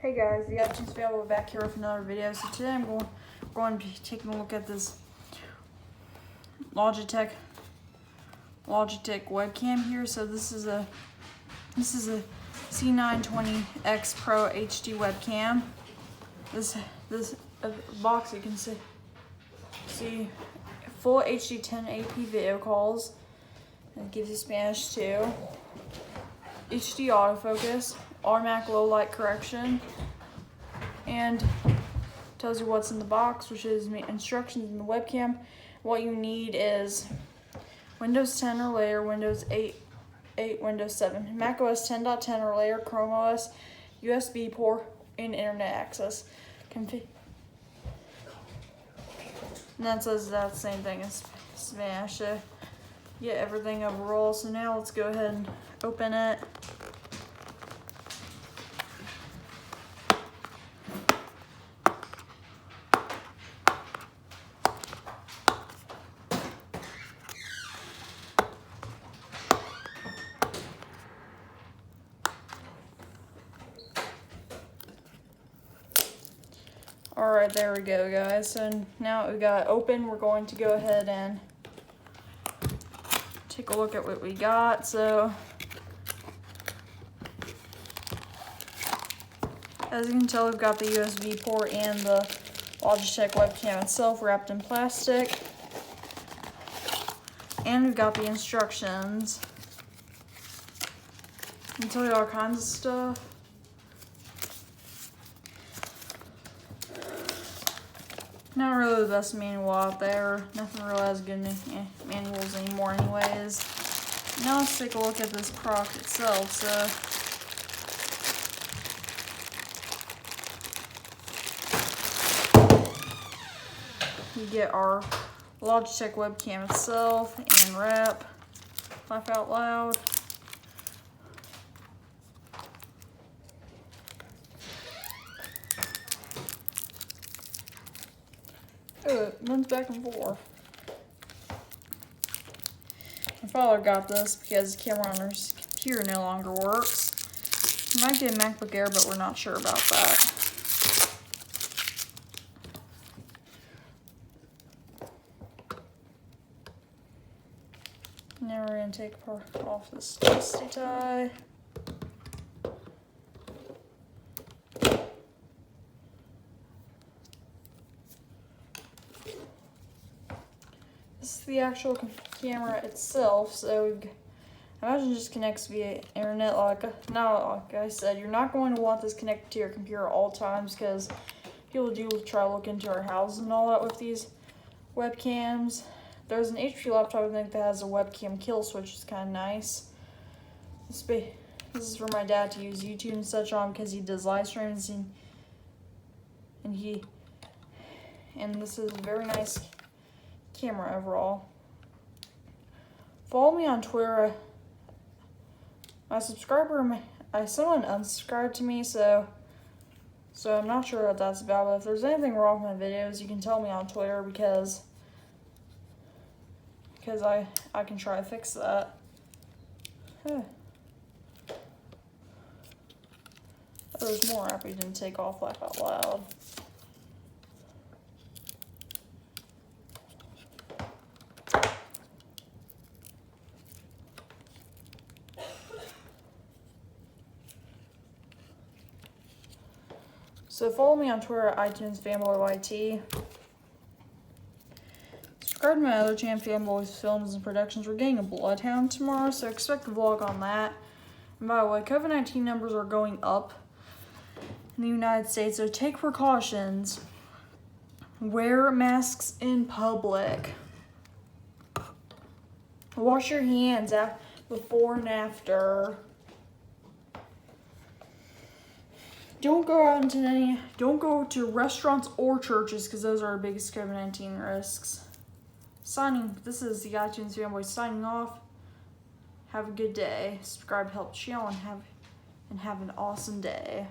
Hey guys, the iTunes family back here with another video. So today I'm going to be taking a look at this Logitech webcam here. So this is a C920x Pro HD webcam. This box you can see full HD 1080p video calls. And it gives you Spanish too. HD autofocus, automatic low light correction, and tells you what's in the box, which is instructions in the webcam. What you need is Windows 10 or later, Windows 8, Windows 7, Mac OS 10.10 or later, Chrome OS, USB port, and internet access. And that says that same thing as Spanish. So get everything overall. So now let's go ahead and open it. Alright, there we go, guys. So now we got it open, we're going to go ahead and take a look at what we got. So as you can tell, we've got the USB port and the Logitech webcam itself wrapped in plastic. And we've got the instructions. I can tell you all kinds of stuff. Not really the best manual out there. Nothing really has good manuals anymore anyways. Now let's take a look at this product itself. So you get our Logitech webcam itself and wrap. Laugh out loud. It runs back and forth. My father got this because the camera on his computer no longer works. He might get a MacBook Air, but we're not sure about that. Now we're going to take off this twisty tie. This is the actual camera itself, so I imagine it just connects via internet. Like I said, you're not going to want this connected to your computer at all times because people do try to look into our houses and all that with these webcams. There's an HP laptop I think that has a webcam kill switch. It's kind of nice. This is for my dad to use YouTube and such on because he does live streams and this is a very nice camera overall. Follow me on Twitter. My subscriber, someone unsubscribed to me, so I'm not sure what that's about. But if there's anything wrong with my videos, you can tell me on Twitter because I can try to fix that. There's more after you didn't take off. Laugh out loud. So follow me on Twitter at iTunes FanboyYT. Subscribe to my other channel, Fanboys Films and Productions. We're getting a Bloodhound tomorrow, so expect a vlog on that. And by the way, COVID-19 numbers are going up in the United States, so take precautions. Wear masks in public. Wash your hands before and after. Don't go to restaurants or churches because those are our biggest COVID-19 risks. This is the iTunes Fanboy signing off. Have a good day. Subscribe to help the channel and have an awesome day.